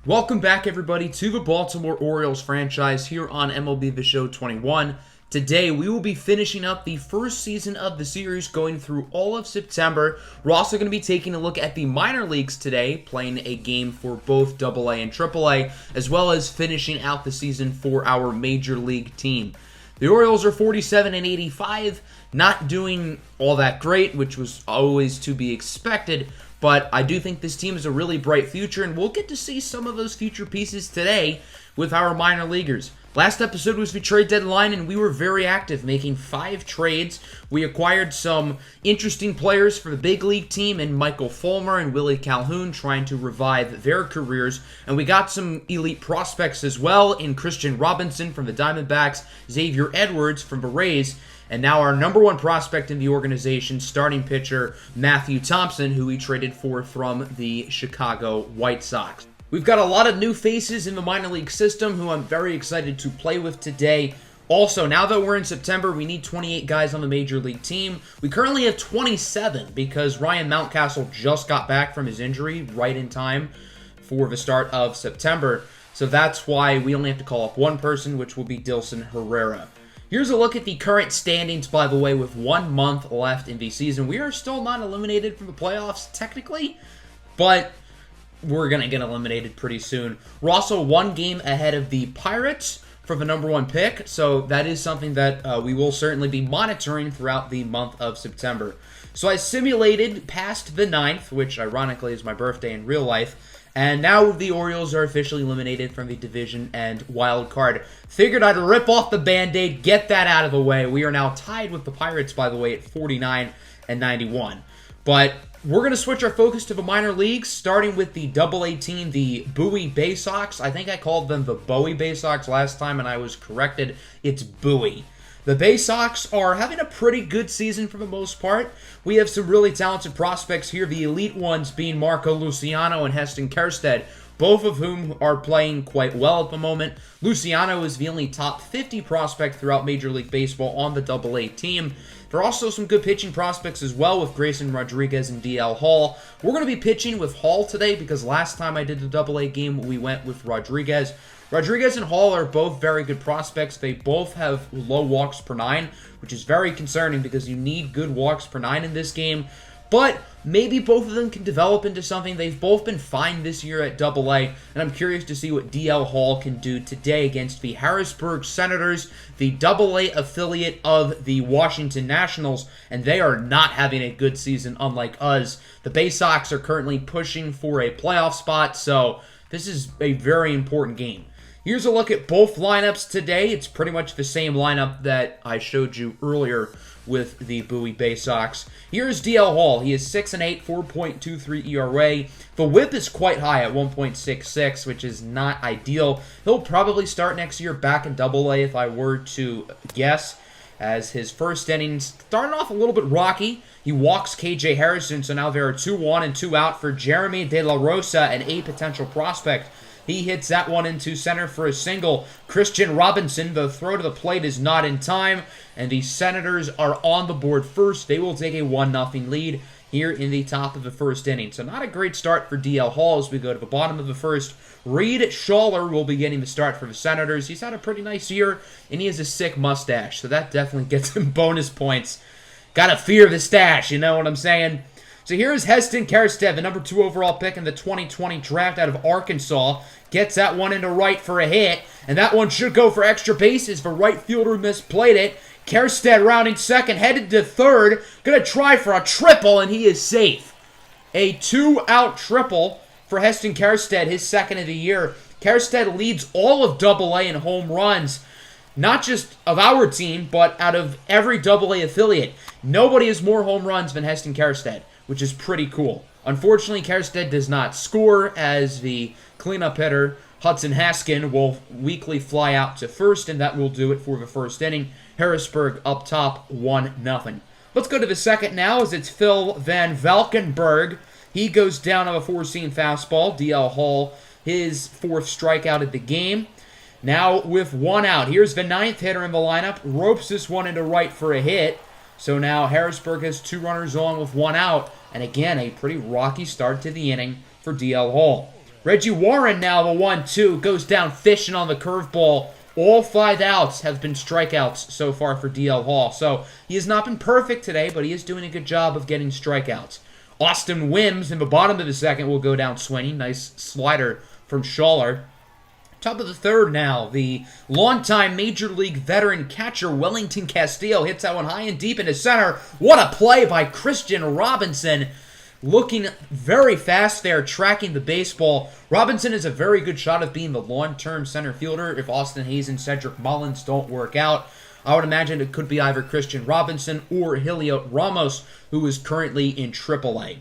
Welcome back, everybody, to the Baltimore Orioles franchise here on MLB The Show 21. Today, we will be finishing up the first season of the series, going through all of September. We're also going to be taking a look at the minor leagues today, playing a game for both AA and AAA, as well as finishing out the season for our major league team. The Orioles are 47-85, not doing all that great, which was always to be expected. But I do think this team has a really bright future, and we'll get to see some of those future pieces today with our minor leaguers. Last episode was the trade deadline, and we were very active, making 5 trades. We acquired some interesting players for the big league team in Michael Fulmer and Willie Calhoun, trying to revive their careers. And we got some elite prospects as well in Christian Robinson from the Diamondbacks, Xavier Edwards from the Rays, and now our number one prospect in the organization, starting pitcher Matthew Thompson, who we traded for from the Chicago White Sox. We've got a lot of new faces in the minor league system who I'm very excited to play with today. Also, now that we're in September, we need 28 guys on the major league team. We currently have 27 because Ryan Mountcastle just got back from his injury right in time for the start of September. So that's why we only have to call up one person, which will be Dilson Herrera. Here's a look at the current standings, by the way, with 1 month left in the season. We are still not eliminated from the playoffs, technically, but we're going to get eliminated pretty soon. We're also 1 game ahead of the Pirates for the number 1 pick, so that is something that we will certainly be monitoring throughout the month of September. So I simulated past the 9th, which ironically is my birthday in real life, and now the Orioles are officially eliminated from the division and wild card. Figured I'd rip off the Band-Aid, get that out of the way. We are now tied with the Pirates, by the way, at 49 and 91. But we're going to switch our focus to the minor leagues, starting with the AA team, the Bowie Bay Sox. I think I called them the Bowie Bay Sox last time, and I was corrected. It's Bowie. The Bay Sox are having a pretty good season for the most part. We have some really talented prospects here, the elite ones being Marco Luciano and Heston Kjerstad, both of whom are playing quite well at the moment. Luciano is the only top 50 prospect throughout Major League Baseball on the AA team. There are also some good pitching prospects as well with Grayson Rodriguez and DL Hall. We're going to be pitching with Hall today because last time I did the AA game, we went with Rodriguez. Rodriguez and Hall are both very good prospects. They both have low walks per 9, which is very concerning because you need good walks per 9 in this game. But maybe both of them can develop into something. They've both been fine this year at AA, and I'm curious to see what DL Hall can do today against the Harrisburg Senators, the AA affiliate of the Washington Nationals, and they are not having a good season unlike us. The Bay Sox are currently pushing for a playoff spot, so this is a very important game. Here's a look at both lineups today. It's pretty much the same lineup that I showed you earlier with the Bowie Bay Sox. Here's DL Hall. He is 6-8, 4.23 ERA. The whip is quite high at 1.66, which is not ideal. He'll probably start next year back in AA if I were to guess, as his first innings started off a little bit rocky. He walks KJ Harrison, so now there are 2-1 and 2 out for Jeremy De La Rosa, an A potential prospect. He hits that one into center for a single. Christian Robinson, the throw to the plate is not in time, and the Senators are on the board first. They will take a 1-0 lead here in the top of the first inning. So not a great start for DL Hall as we go to the bottom of the first. Reed Schaller will be getting the start for the Senators. He's had a pretty nice year, and he has a sick mustache, so that definitely gets him bonus points. Gotta fear the stash, you know what I'm saying? So here's Heston Kjerstad, the number 2 overall pick in the 2020 draft out of Arkansas. Gets that one into right for a hit, and that one should go for extra bases. The right fielder misplayed it. Kjerstad rounding second, headed to third. Gonna try for a triple, and he is safe. A 2-out triple for Heston Kjerstad, his second of the year. Kjerstad leads all of AA in home runs. Not just of our team, but out of every AA affiliate. Nobody has more home runs than Heston Kjerstad, which is pretty cool. Unfortunately, Kjerstad does not score, as the cleanup hitter, Hudson Haskin, will weakly fly out to first, and that will do it for the first inning. Harrisburg up top, 1-0. Let's go to the second now, as it's Phil Van Valkenburg. He goes down on a four-seam fastball. DL Hall, his 4th strikeout of the game. Now with 1 out, here's the 9th hitter in the lineup. Ropes this one into right for a hit. So now Harrisburg has 2 runners on with 1 out. And again, a pretty rocky start to the inning for DL Hall. Reggie Warren now, the 1-2, goes down fishing on the curveball. All 5 outs have been strikeouts so far for DL Hall. So he has not been perfect today, but he is doing a good job of getting strikeouts. Austin Wims in the bottom of the second will go down swinging. Nice slider from Schaller. Top of the third now, the longtime Major League veteran catcher Wellington Castillo hits that one high and deep into center. What a play by Christian Robinson. Looking very fast there, tracking the baseball. Robinson is a very good shot of being the long-term center fielder if Austin Hayes and Cedric Mullins don't work out. I would imagine it could be either Christian Robinson or Heliot Ramos, who is currently in AAA.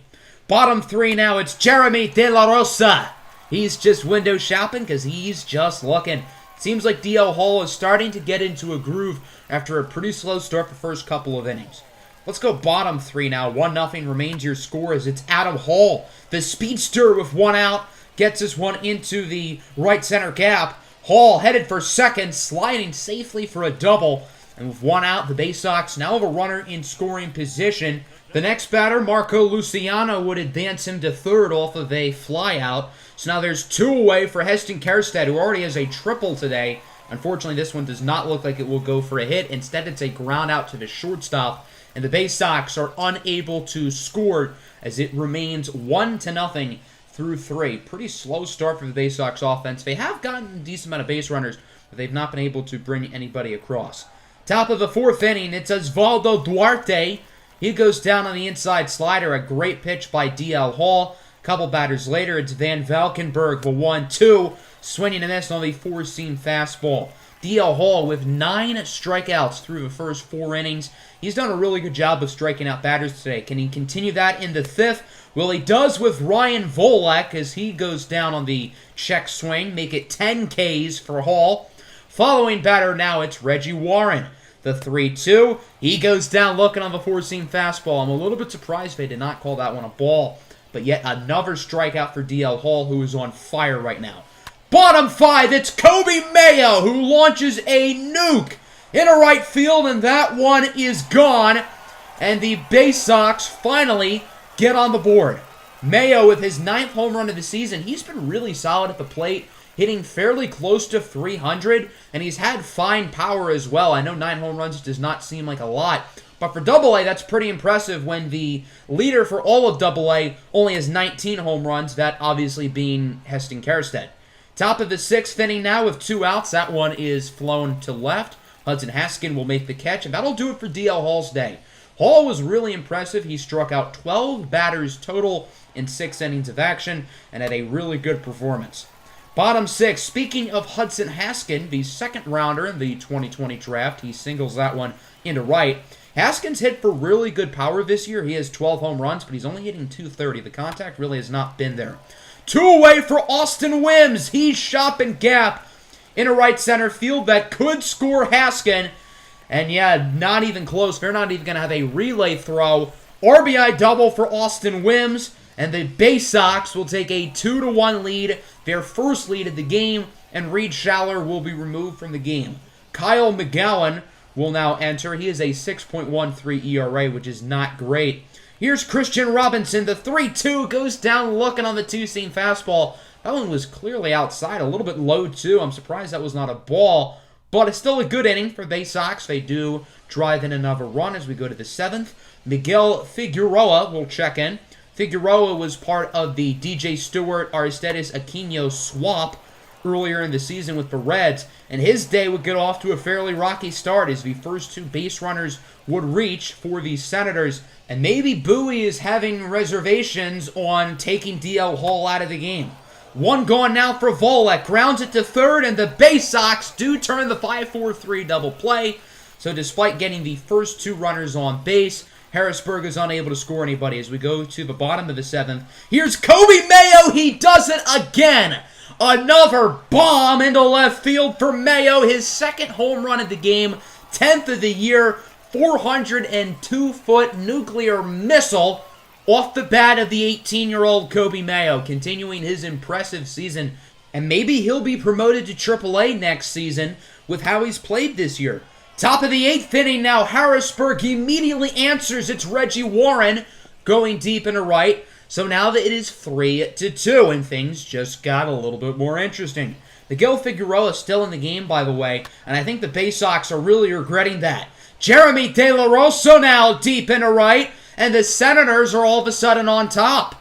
Bottom 3 now, it's Jeremy De La Rosa. He's just window shopping because he's just looking. Seems like DL Hall is starting to get into a groove after a pretty slow start the first couple of innings. Let's go bottom 3 now. 1-0 remains your score as it's Adam Hall. The speedster with 1 out gets this one into the right center gap. Hall headed for second, sliding safely for a double. And with 1 out, the Bay Sox now have a runner in scoring position. The next batter, Marco Luciano, would advance him to third off of a flyout. So now there's 2 away for Heston Kjerstad, who already has a triple today. Unfortunately, this one does not look like it will go for a hit. Instead, it's a ground out to the shortstop. And the Bay Sox are unable to score as it remains 1-0 through 3. Pretty slow start for the Bay Sox offense. They have gotten a decent amount of base runners, but they've not been able to bring anybody across. Top of the 4th inning, it's Osvaldo Duarte. He goes down on the inside slider. A great pitch by DL Hall. A couple batters later, it's Van Valkenburg, the 1-2. Swinging and missing on the 4-seam fastball. DL Hall with 9 strikeouts through the first 4 innings. He's done a really good job of striking out batters today. Can he continue that in the 5th? Well, he does with Ryan Volek as he goes down on the check swing. Make it 10 Ks for Hall. Following batter now, it's Reggie Warren. The 3-2. He goes down looking on the 4-seam fastball. I'm a little bit surprised they did not call that one a ball. But yet another strikeout for DL Hall, who is on fire right now. Bottom 5, it's Kobe Mayo, who launches a nuke into right field, and that one is gone. And the Bay Sox finally get on the board. Mayo with his 9th home run of the season. He's been really solid at the plate, hitting fairly close to 300, and he's had fine power as well. I know 9 home runs does not seem like a lot, but for Double-A, that's pretty impressive when the leader for all of Double-A only has 19 home runs, that obviously being Heston Kjerstad. Top of the 6th inning now with 2 outs. That one is flown to left. Hudson Haskin will make the catch, and that'll do it for DL Hall's day. Hall was really impressive. He struck out 12 batters total in 6 innings of action and had a really good performance. Bottom 6, speaking of Hudson Haskin, the 2nd rounder in the 2020 draft, he singles that one into right. Haskins hit for really good power this year. He has 12 home runs, but he's only hitting .230. The contact really has not been there. 2 away for Austin Wims. He's shopping gap in a right center field that could score Haskin. And yeah, not even close. They're not even going to have a relay throw. RBI double for Austin Wims. And the Bay Sox will take a 2-1 lead, their first lead of the game, and Reed Schaller will be removed from the game. Kyle McGowan will now enter. He is a 6.13 ERA, which is not great. Here's Christian Robinson. The 3-2 goes down looking on the 2-seam fastball. That one was clearly outside, a little bit low too. I'm surprised that was not a ball, but it's still a good inning for Bay Sox. They do drive in another run as we go to the 7th. Miguel Figueroa will check in. Figueroa was part of the DJ Stewart, Aristides Aquino swap earlier in the season with the Reds, and his day would get off to a fairly rocky start as the first 2 base runners would reach for the Senators, and maybe Bowie is having reservations on taking DL Hall out of the game. 1 gone now for Volek, grounds it to third, and the Bay Sox do turn the 5-4-3 double play, so despite getting the first 2 runners on base, Harrisburg is unable to score anybody as we go to the bottom of the 7th. Here's Kobe Mayo. He does it again. Another bomb into left field for Mayo. His 2nd home run of the game, 10th of the year, 402-foot nuclear missile off the bat of the 18-year-old Kobe Mayo, continuing his impressive season. And maybe he'll be promoted to AAA next season with how he's played this year. Top of the 8th inning now, Harrisburg immediately answers. It's Reggie Warren going deep into right. So now that it is 3-2, and things just got a little bit more interesting. Miguel Figueroa is still in the game, by the way, and I think the Bay Sox are really regretting that. Jeremy De La Rosa now deep into right, and the Senators are all of a sudden on top.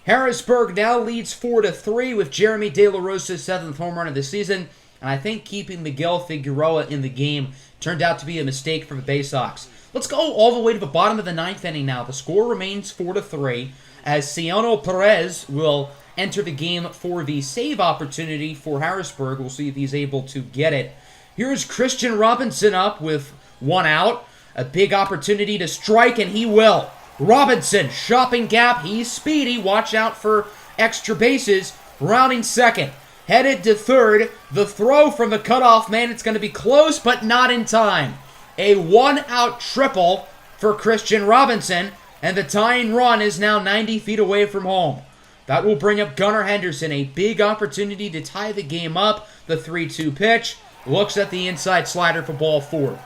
Harrisburg now leads 4-3 with Jeremy De La Rosa's 7th home run of the season, and I think keeping Miguel Figueroa in the game turned out to be a mistake for the Bay Sox. Let's go all the way to the bottom of the 9th inning now. The score remains 4-3 as Ciano Perez will enter the game for the save opportunity for Harrisburg. We'll see if he's able to get it. Here's Christian Robinson up with 1 out. A big opportunity to strike, and he will. Robinson, shopping gap. He's speedy. Watch out for extra bases. Rounding second. Headed to third. The throw from the cutoff man. It's going to be close, but not in time. A 1-out triple for Christian Robinson, and the tying run is now 90 feet away from home. That will bring up Gunnar Henderson. A big opportunity to tie the game up. The 3-2 pitch. Looks at the inside slider for ball 4.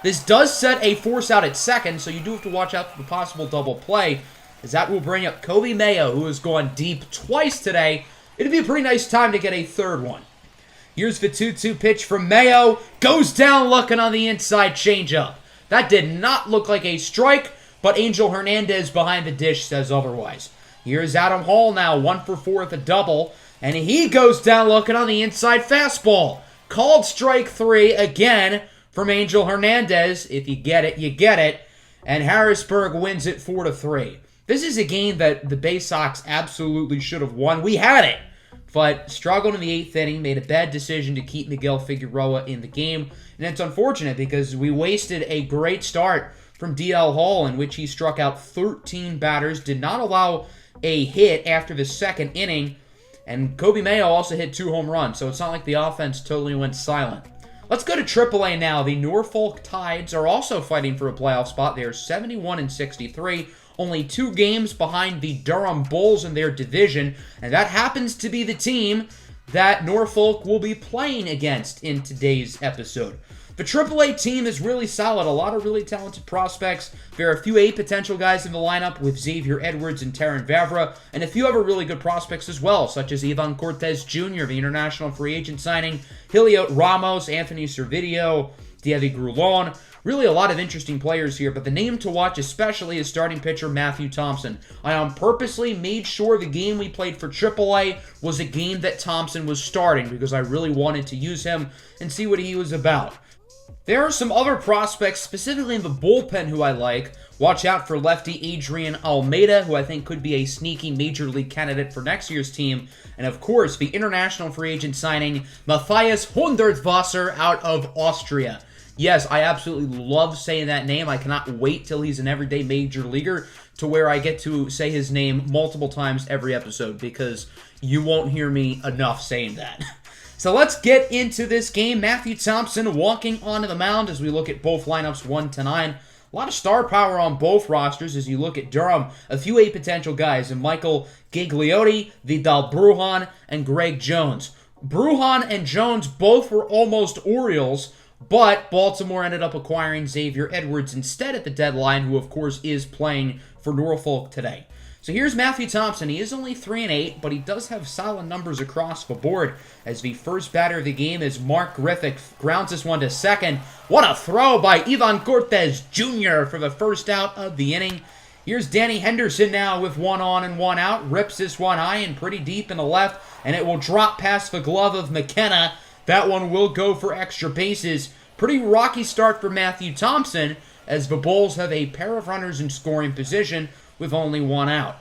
This does set a force out at second, so you do have to watch out for the possible double play, as that will bring up Kobe Mayo, who has gone deep twice today. It'd be a pretty nice time to get a third one. Here's the 2-2 pitch from Mayo. Goes down looking on the inside changeup. That did not look like a strike, but Angel Hernandez behind the dish says otherwise. Here's Adam Hall now, 1-for-4 with a double, and he goes down looking on the inside fastball. Called strike 3 again from Angel Hernandez. If you get it, you get it. And Harrisburg wins it 4-3. This is a game that the Bay Sox absolutely should have won. We had it, but struggled in the 8th inning, made a bad decision to keep Miguel Figueroa in the game. And it's unfortunate because we wasted a great start from DL Hall, in which he struck out 13 batters, did not allow a hit after the 2nd inning, and Kobe Mayo also hit 2 home runs, so it's not like the offense totally went silent. Let's go to AAA now. The Norfolk Tides are also fighting for a playoff spot. They are 71-63, only 2 games behind the Durham Bulls in their division, and that happens to be the team that Norfolk will be playing against in today's episode. The AAA team is really solid. A lot of really talented prospects. There are a few A potential guys in the lineup with Xavier Edwards and Terran Vavra, and a few other really good prospects as well, such as Ivan Cortez Jr., the international free agent signing, Heliot Ramos, Anthony Servideo, Diego Grulon. Really a lot of interesting players here, but the name to watch especially is starting pitcher Matthew Thompson. I purposely made sure the game we played for AAA was a game that Thompson was starting because I really wanted to use him and see what he was about. There are some other prospects, specifically in the bullpen, who I like. Watch out for lefty Adrian Almeida, who I think could be a sneaky major league candidate for next year's team. And of course, the international free agent signing, Matthias Hundertwasser out of Austria. Yes, I absolutely love saying that name. I cannot wait till he's an everyday major leaguer to where I get to say his name multiple times every episode, because you won't hear me enough saying that. So let's get into this game. Matthew Thompson walking onto the mound as we look at both lineups 1-9. A lot of star power on both rosters as you look at Durham. A few A potential guys, and Michael Gigliotti, Vidal Brujan, and Greg Jones. Brujan and Jones both were almost Orioles, but Baltimore ended up acquiring Xavier Edwards instead at the deadline, who of course is playing for Norfolk today. So here's Matthew Thompson. He is only 3-8, but he does have solid numbers across the board, as the first batter of the game is Mark Griffith. Grounds this one to second. What a throw by Ivan Cortez Jr. for the first out of the inning. Here's Danny Henderson now with 1 on and 1 out. Rips this one high and pretty deep in the left, and it will drop past the glove of McKenna. That one will go for extra bases. Pretty rocky start for Matthew Thompson, as the Bulls have a pair of runners in scoring position with only 1 out.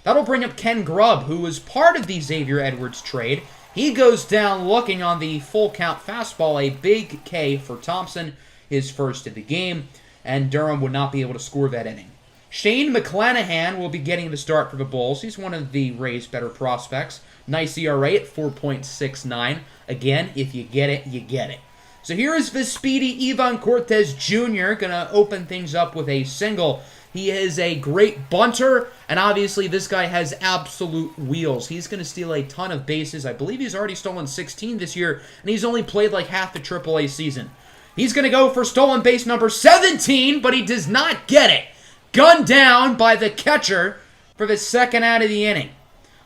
That'll bring up Ken Grubb, who was part of the Xavier Edwards trade. He goes down looking on the full count fastball, a big K for Thompson, his first of the game, and Durham would not be able to score that inning. Shane McClanahan will be getting the start for the Bulls. He's one of the Rays' better prospects. Nice ERA at 4.69. Again, if you get it, you get it. So here is the speedy Ivan Cortez Jr. going to open things up with a single. He is a great bunter, and obviously this guy has absolute wheels. He's going to steal a ton of bases. I believe he's already stolen 16 this year, and he's only played like half the AAA season. He's going to go for stolen base number 17, but he does not get it. Gunned down by the catcher, for the second out of the inning.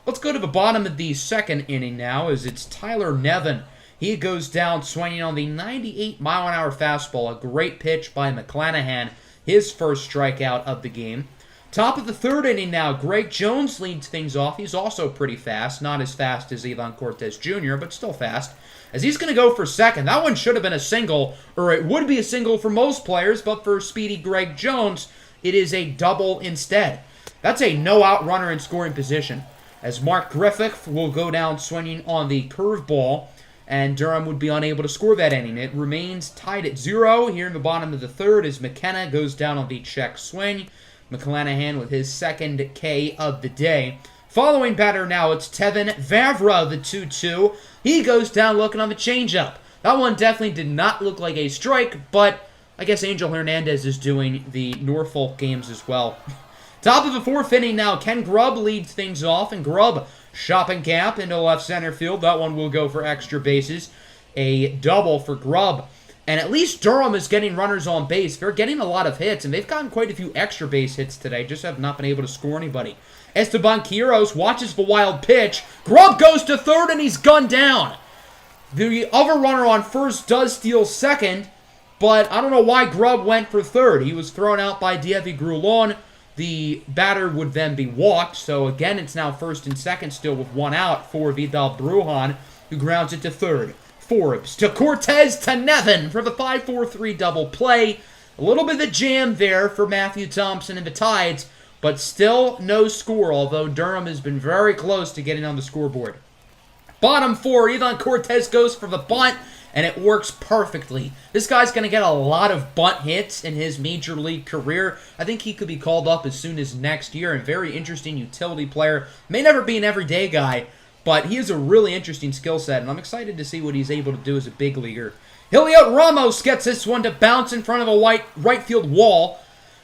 Let's go to the bottom of the second inning now, as it's Tyler Nevin. He goes down swinging on the 98-mile-an-hour fastball. A great pitch by McClanahan, his first strikeout of the game. Top of the third inning now, Greg Jones leads things off. He's also pretty fast. Not as fast as Ivan Cortez Jr., but still fast. As he's going to go for second. That one should have been a single, or it would be a single for most players, but for speedy Greg Jones, it is a double instead. That's a no-out runner in scoring position, as Mark Griffith will go down swinging on the curveball, and Durham would be unable to score that inning. It remains tied at 0 here in the bottom of the third as McKenna goes down on the check swing. McClanahan with his second K of the day. Following batter now, it's Tevin Vavra, the 2-2. He goes down looking on the changeup. That one definitely did not look like a strike, but I guess Angel Hernandez is doing the Norfolk games as well. Top of the fourth inning now, Ken Grubb leads things off, and Grubb shopping gap into left center field. That one will go for extra bases. A double for Grubb. And at least Durham is getting runners on base. They're getting a lot of hits, and they've gotten quite a few extra base hits today, just have not been able to score anybody. Esteban Quiroz watches the wild pitch. Grubb goes to third, and he's gunned down. The other runner on first does steal second, but I don't know why Grubb went for third. He was thrown out by Dievy Grulon. The batter would then be walked, so again, it's now first and second still with one out for Vidal Brujan, who grounds it to third. Forbes to Cortez to Nevin for the 5-4-3 double play. A little bit of a jam there for Matthew Thompson and the Tides, but still no score, although Durham has been very close to getting on the scoreboard. Bottom four, Ivan Cortez goes for the bunt, and it works perfectly. This guy's going to get a lot of bunt hits in his major league career. I think he could be called up as soon as next year. A very interesting utility player. May never be an everyday guy, but he has a really interesting skill set, and I'm excited to see what he's able to do as a big leaguer. Heliot Ramos gets this one to bounce in front of a right field wall.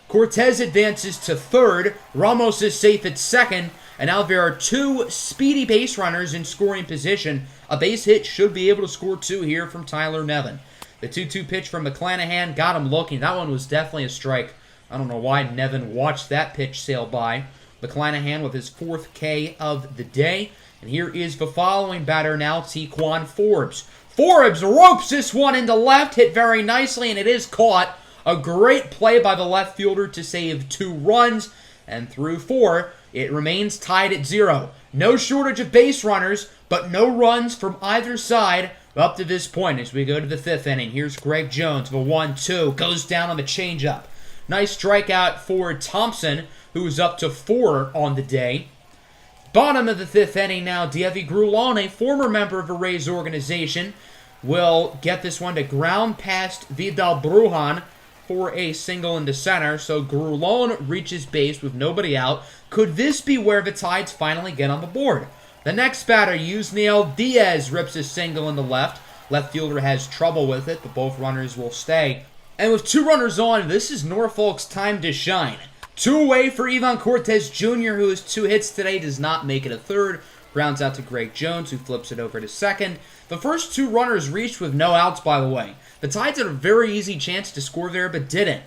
Cortez advances to third. Ramos is safe at second, and now there are two speedy base runners in scoring position. A base hit should be able to score two here from Tyler Nevin. The 2-2 pitch from McClanahan got him looking. That one was definitely a strike. I don't know why Nevin watched that pitch sail by. McClanahan with his fourth K of the day. And here is the following batter now, Tequan Forbes. Forbes ropes this one into left, hit very nicely, and it is caught. A great play by the left fielder to save 2 runs. And through 4, it remains tied at 0. No shortage of base runners, but no runs from either side up to this point as we go to the 5th inning. Here's Greg Jones, the 1-2, goes down on the changeup. Nice strikeout for Thompson, who is up to 4 on the day. Bottom of the 5th inning now, Dievy Grulon, a former member of the Rays organization, will get this one to ground past Vidal Brujan for a single into center. So Grulon reaches base with nobody out. Could this be where the Tides finally get on the board? The next batter, Yusniel Diaz, rips a single into left. Left fielder has trouble with it, but both runners will stay. And with 2 runners on, this is Norfolk's time to shine. 2 away for Ivan Cortez Jr., who has 2 hits today, does not make it a third. Grounds out to Greg Jones, who flips it over to second. The first 2 runners reached with no outs, by the way. The Tides had a very easy chance to score there, but didn't.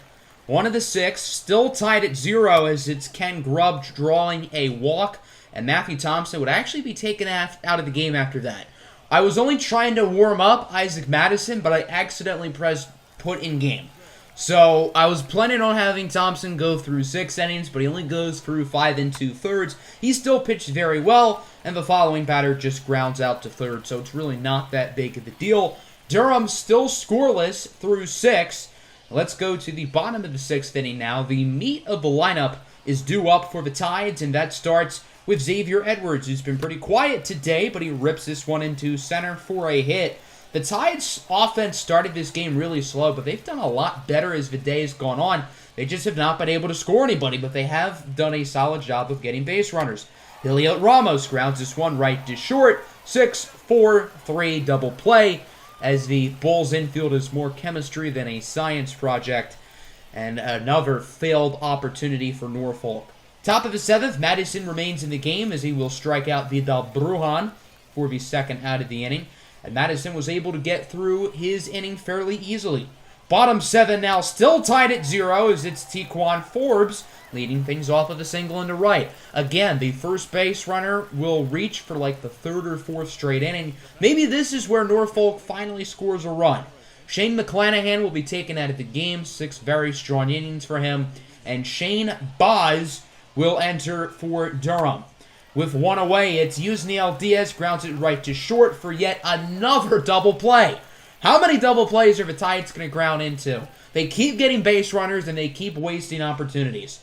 1 of the 6, still tied at 0 as it's Ken Grubb drawing a walk, and Matthew Thompson would actually be taken out of the game after that. I was only trying to warm up Isaac Madison, but I accidentally pressed put in game. So I was planning on having Thompson go through 6 innings, but he only goes through 5 2/3. He still pitched very well, and the following batter just grounds out to third, so it's really not that big of a deal. Durham still scoreless through 6. Let's go to the bottom of the 6th inning now. The meat of the lineup is due up for the Tides, and that starts with Xavier Edwards, who's been pretty quiet today, but he rips this one into center for a hit. The Tides' offense started this game really slow, but they've done a lot better as the day has gone on. They just have not been able to score anybody, but they have done a solid job of getting base runners. Heliot Ramos grounds this one right to short. 6-4-3 double play, as the Bulls infield is more chemistry than a science project. And another failed opportunity for Norfolk. Top of the 7th, Madison remains in the game as he will strike out Vidal Brujan for the second out of the inning. And Madison was able to get through his inning fairly easily. Bottom 7 now still tied at 0 as it's Tiquan Forbes leading things off with a single into right. Again, the first base runner will reach for like the 3rd or 4th straight inning. Maybe this is where Norfolk finally scores a run. Shane McClanahan will be taken out of the game. 6 very strong innings for him. And Shane Boz will enter for Durham. With 1 away, it's Yusniel Diaz grounds it right to short for yet another double play. How many double plays are the Tides going to ground into? They keep getting base runners and they keep wasting opportunities.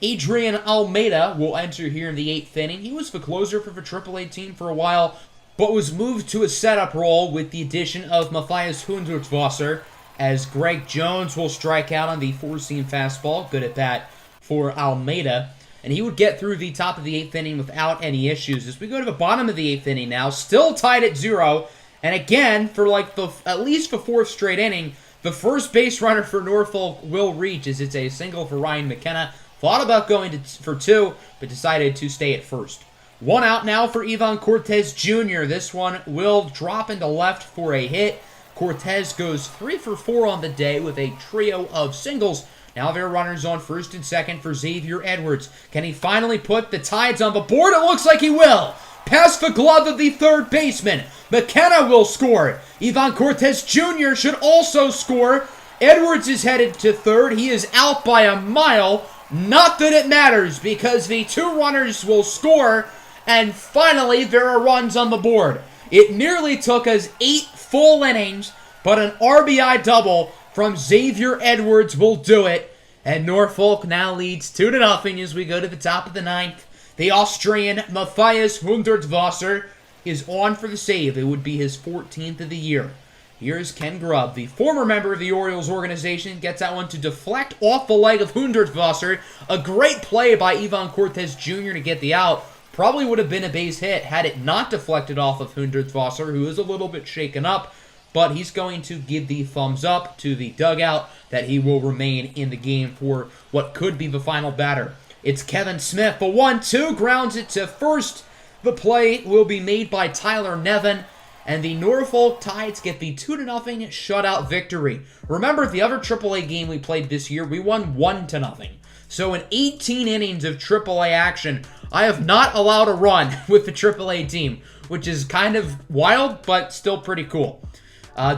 Adrian Almeida will enter here in the 8th inning. He was the closer for the AAA team for a while, but was moved to a setup role with the addition of Matthias Hundertswasser, as Greg Jones will strike out on the 4-seam fastball. Good at bat for Almeida. And he would get through the top of the 8th inning without any issues. As we go to the bottom of the 8th inning now, still tied at 0. And again, for like at least the 4th straight inning, the first base runner for Norfolk will reach as it's a single for Ryan McKenna. Thought about going for 2, but decided to stay at first. 1 out now for Ivan Cortez Jr. This one will drop into left for a hit. Cortez goes 3 for 4 on the day with a trio of singles. Now there are runners on first and second for Xavier Edwards. Can he finally put the Tides on the board? It looks like he will. Past the glove of the 3rd baseman. McKenna will score. Ivan Cortez Jr. should also score. Edwards is headed to 3rd. He is out by a mile. Not that it matters, because the 2 runners will score, and finally there are runs on the board. It nearly took us 8 full innings, but an RBI double from Xavier Edwards will do it, and Norfolk now leads 2-0 as we go to the top of the 9th. The Austrian Matthias Hundertswasser is on for the save. It would be his 14th of the year. Here's Ken Grubb, the former member of the Orioles organization, gets that one to deflect off the leg of Hundertswasser. A great play by Ivan Cortez Jr. to get the out. Probably would have been a base hit had it not deflected off of Hundertswasser, who is a little bit shaken up. But he's going to give the thumbs up to the dugout that he will remain in the game for what could be the final batter. It's Kevin Smith. The 1-2 grounds it to first. The play will be made by Tyler Nevin. And the Norfolk Tides get the 2-0 shutout victory. Remember, the other AAA game we played this year, we won 1-0. So in 18 innings of AAA action, I have not allowed a run with the AAA team, which is kind of wild, but still pretty cool.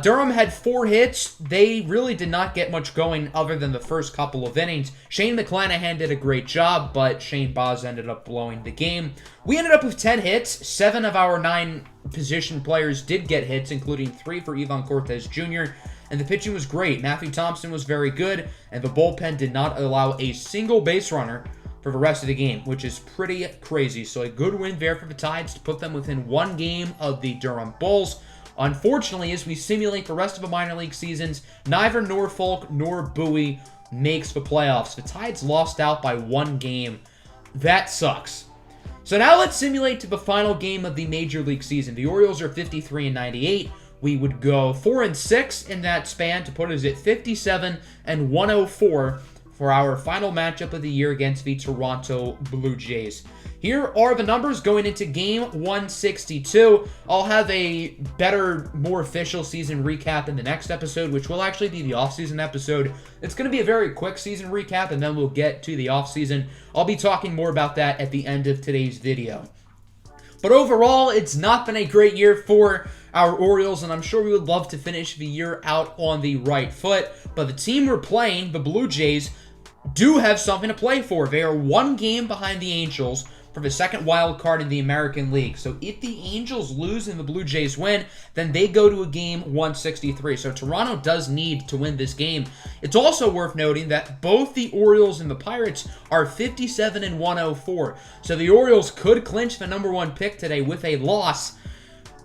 Durham had 4 hits. They really did not get much going other than the first couple of innings. Shane McClanahan did a great job, but Shane Boz ended up blowing the game. We ended up with 10 hits. 7 of our 9 position players did get hits, including 3 for Ivan Cortez Jr., and the pitching was great. Matthew Thompson was very good, and the bullpen did not allow a single base runner for the rest of the game, which is pretty crazy. So a good win there for the Tides to put them within 1 game of the Durham Bulls. Unfortunately, as we simulate the rest of the minor league seasons, neither Norfolk nor Bowie makes the playoffs. The Tides lost out by 1 game. That sucks. So now let's simulate to the final game of the major league season. The Orioles are 53-98. We would go 4-6 in that span to put us at 57-104 for our final matchup of the year against the Toronto Blue Jays. Here are the numbers going into Game 162. I'll have a better, more official season recap in the next episode, which will actually be the offseason episode. It's going to be a very quick season recap, and then we'll get to the offseason. I'll be talking more about that at the end of today's video. But overall, it's not been a great year for our Orioles, and I'm sure we would love to finish the year out on the right foot. But the team we're playing, the Blue Jays, do have something to play for. They are 1 game behind the Angels for the second wild card in the American League. So if the Angels lose and the Blue Jays win, then they go to a game 163. So Toronto does need to win this game. It's also worth noting that both the Orioles and the Pirates are 57-104. So the Orioles could clinch the #1 pick today with a loss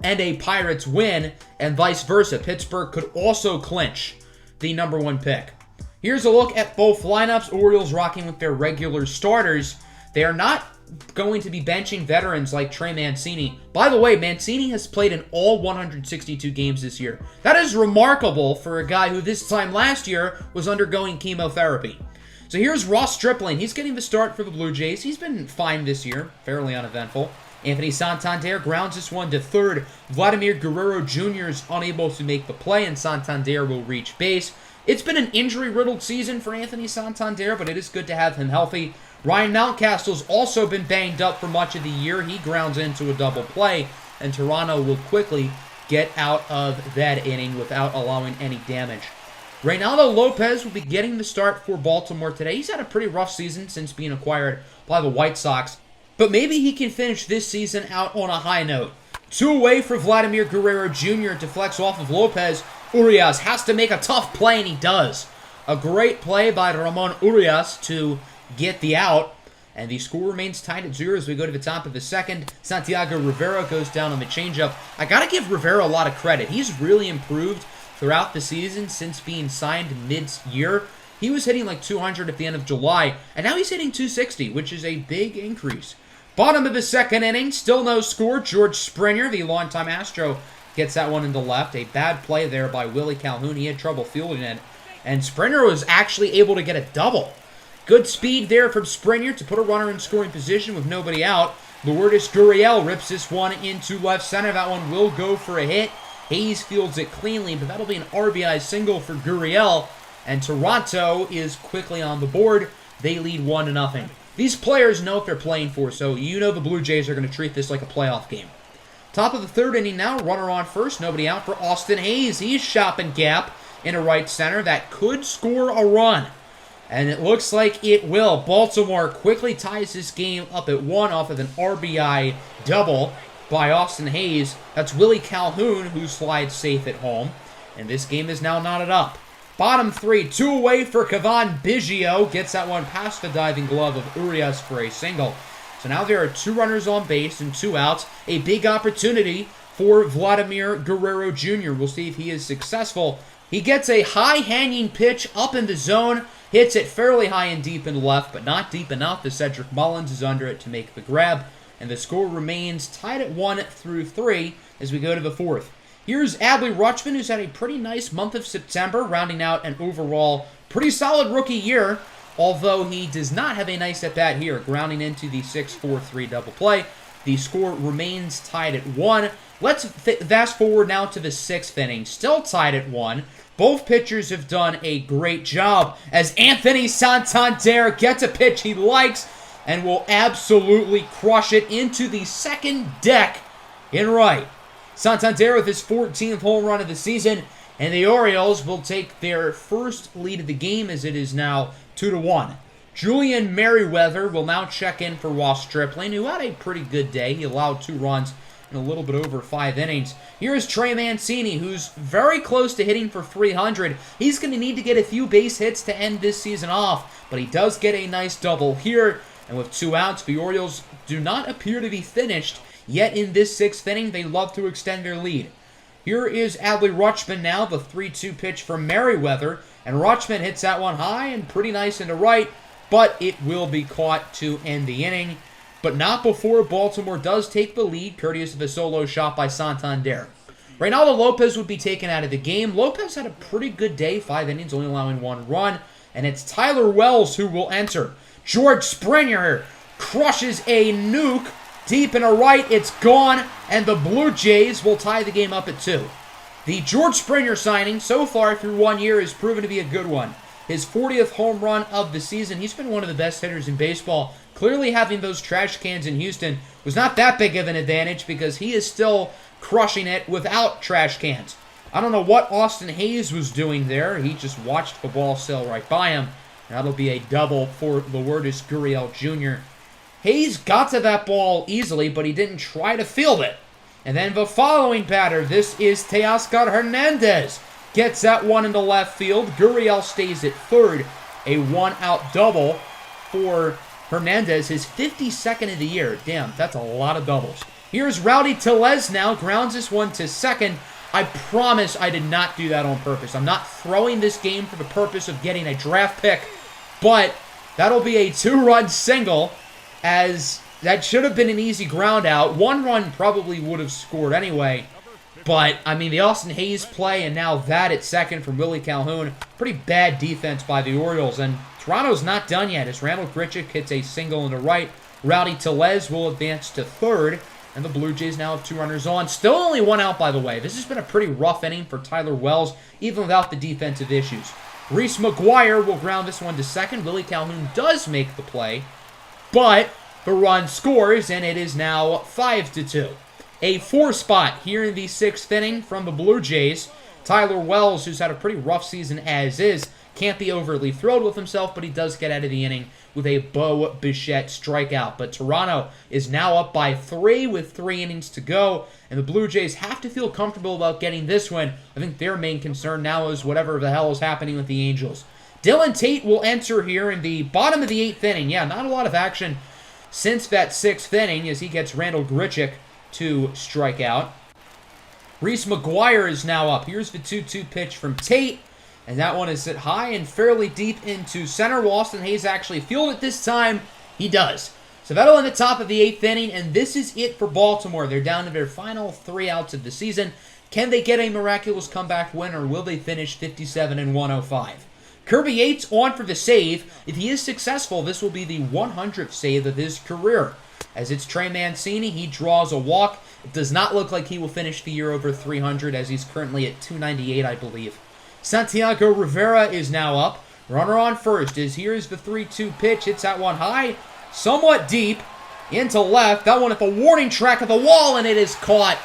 and a Pirates win, and vice versa. Pittsburgh could also clinch the #1 pick. Here's a look at both lineups. Orioles rocking with their regular starters. They are not going to be benching veterans like Trey Mancini. By the way, Mancini has played in all 162 games this year. That is remarkable for a guy who this time last year was undergoing chemotherapy. So here's Ross Stripling. He's getting the start for the Blue Jays. He's been fine this year, fairly uneventful. Anthony Santander grounds this one to 3rd. Vladimir Guerrero Jr. is unable to make the play, and Santander will reach base. It's been an injury-riddled season for Anthony Santander, but it is good to have him healthy. Ryan Mountcastle's also been banged up for much of the year. He grounds into a double play, and Toronto will quickly get out of that inning without allowing any damage. Reynaldo Lopez will be getting the start for Baltimore today. He's had a pretty rough season since being acquired by the White Sox, but maybe he can finish this season out on a high note. 2 away for Vladimir Guerrero Jr. deflects off of Lopez. Urias has to make a tough play, and he does. A great play by Ramon Urias to get the out, and the score remains tied at 0 as we go to the top of the second. Santiago Rivera goes down on the changeup. I gotta give Rivera a lot of credit. He's really improved throughout the season since being signed mid-year. He was hitting like 200 at the end of July, and now he's hitting 260, which is a big increase. Bottom of the second inning, still no score. George Springer, the longtime Astro, gets that one into left. A bad play there by Willie Calhoun. He had trouble fielding it, and Springer was actually able to get a double. Good speed there from Springer to put a runner in scoring position with nobody out. Lourdes Gurriel rips this one into left center. That one will go for a hit. Hayes fields it cleanly, but that'll be an RBI single for Gurriel, and Toronto is quickly on the board. They lead 1-0. These players know what they're playing for, so you know the Blue Jays are going to treat this like a playoff game. Top of the third inning now, runner on first, nobody out for Austin Hayes. He's shopping gap in a right center. That could score a run, and it looks like it will. Baltimore quickly ties this game up at 1 off of an RBI double by Austin Hayes. That's Willie Calhoun who slides safe at home, and this game is now knotted up. Bottom 3, 2 away for Cavan Biggio. Gets that one past the diving glove of Urias for a single. So now there are 2 runners on base and 2 outs. A big opportunity for Vladimir Guerrero Jr. We'll see if he is successful. He gets a high-hanging pitch up in the zone. Hits it fairly high and deep in left, but not deep enough as Cedric Mullins is under it to make the grab. And the score remains tied at 1 through 3 as we go to the 4th. Here's Adley Rutschman, who's had a pretty nice month of September, rounding out an overall pretty solid rookie year, although he does not have a nice at-bat here, grounding into the 6-4-3 double play. The score remains tied at 1. Let's fast forward now to the 6th inning, still tied at 1. Both pitchers have done a great job as Anthony Santander gets a pitch he likes and will absolutely crush it into the second deck in right. Santander with his 14th home run of the season, and the Orioles will take their first lead of the game as it is now 2-1. Julian Merriweather will now check in for Ross Stripling, who had a pretty good day. He allowed 2 runs in a little bit over 5 innings. Here is Trey Mancini, who's very close to hitting for 300. He's going to need to get a few base hits to end this season off, but he does get a nice double here. And with 2 outs, the Orioles do not appear to be finished. Yet in this 6th inning, they love to extend their lead. Here is Adley Rutschman now, the 3-2 pitch from Merriweather. And Rutschman hits that one high and pretty nice into right, but it will be caught to end the inning. But not before Baltimore does take the lead, courteous of a solo shot by Santander. Reynaldo Lopez would be taken out of the game. Lopez had a pretty good day, 5 innings, only allowing 1 run. And it's Tyler Wells who will enter. George Springer crushes a nuke. Deep and a right, it's gone, and the Blue Jays will tie the game up at 2. The George Springer signing so far through 1 year has proven to be a good one. His 40th home run of the season. He's been one of the best hitters in baseball. Clearly having those trash cans in Houston was not that big of an advantage because he is still crushing it without trash cans. I don't know what Austin Hayes was doing there. He just watched the ball sail right by him. That'll be a double for Lourdes Gurriel Jr. Hayes got to that ball easily, but he didn't try to field it. And then the following batter, this is Teoscar Hernandez. Gets that one into left field. Gurriel stays at third. A 1-out double for Hernandez, his 52nd of the year. Damn, that's a lot of doubles. Here's Rowdy Tellez now. Grounds this one to second. I promise I did not do that on purpose. I'm not throwing this game for the purpose of getting a draft pick, but that'll be a 2-run single, as that should have been an easy ground out. 1 run probably would have scored anyway. But, I mean, the Austin Hayes play and now that at second from Willie Calhoun. Pretty bad defense by the Orioles. And Toronto's not done yet as Randall Grichuk hits a single into right. Rowdy Tellez will advance to third. And the Blue Jays now have 2 runners on. Still only 1 out, by the way. This has been a pretty rough inning for Tyler Wells, even without the defensive issues. Reese McGuire will ground this one to second. Willie Calhoun does make the play, but the run scores, and it is now 5-2. A 4 spot here in the 6th inning from the Blue Jays. Tyler Wells, who's had a pretty rough season as is, can't be overly thrilled with himself, but he does get out of the inning with a Bo Bichette strikeout. But Toronto is now up by 3 with 3 innings to go, and the Blue Jays have to feel comfortable about getting this win. I think their main concern now is whatever the hell is happening with the Angels. Dylan Tate will enter here in the bottom of the 8th inning. Yeah, not a lot of action since that 6th inning as he gets Randall Grichuk to strike out. Reese McGuire is now up. Here's the 2-2 pitch from Tate. And that one is hit high and fairly deep into center. Will Austin Hayes actually field it this time? He does. So that'll end the top of the 8th inning, and this is it for Baltimore. They're down to their final 3 outs of the season. Can they get a miraculous comeback win, or will they finish 57-105? Kirby Yates on for the save. If he is successful, this will be the 100th save of his career. As it's Trey Mancini, he draws a walk. It does not look like he will finish the year over 300, as he's currently at 298, I believe. Santiago Rivera is now up. Runner on first as here's the 3-2 pitch. Hits that one high, somewhat deep, into left. That one at the warning track of the wall, and it is caught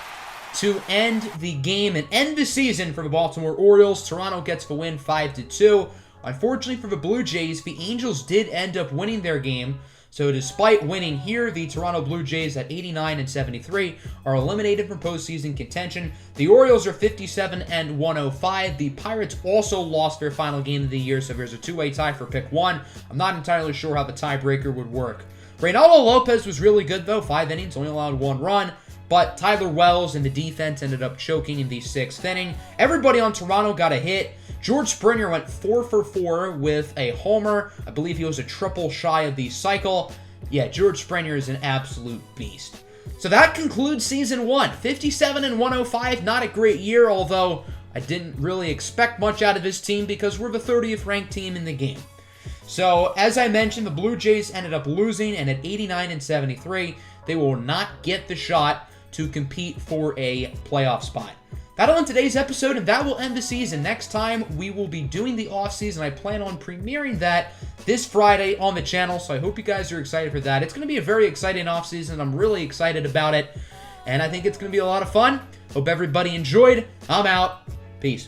to end the game and end the season for the Baltimore Orioles. Toronto gets the win 5-2. Unfortunately for the Blue Jays, the Angels did end up winning their game. So despite winning here, the Toronto Blue Jays at 89-73 are eliminated from postseason contention. The Orioles are 57-105. The Pirates also lost their final game of the year, so there's a 2-way tie for pick 1. I'm not entirely sure how the tiebreaker would work. Reynaldo Lopez was really good, though. 5 innings, only allowed 1 run. But Tyler Wells and the defense ended up choking in the 6th inning. Everybody on Toronto got a hit. George Springer went 4 for 4 with a homer. I believe he was a triple shy of the cycle. Yeah, George Springer is an absolute beast. So that concludes Season 1. 57-105, not a great year, although I didn't really expect much out of this team because we're the 30th ranked team in the game. So, as I mentioned, the Blue Jays ended up losing, and at 89-73, they will not get the shot to compete for a playoff spot. That'll end today's episode, and that will end the season. Next time, we will be doing the offseason. I plan on premiering that this Friday on the channel, so I hope you guys are excited for that. It's going to be a very exciting offseason. I'm really excited about it, and I think it's going to be a lot of fun. Hope everybody enjoyed. I'm out. Peace.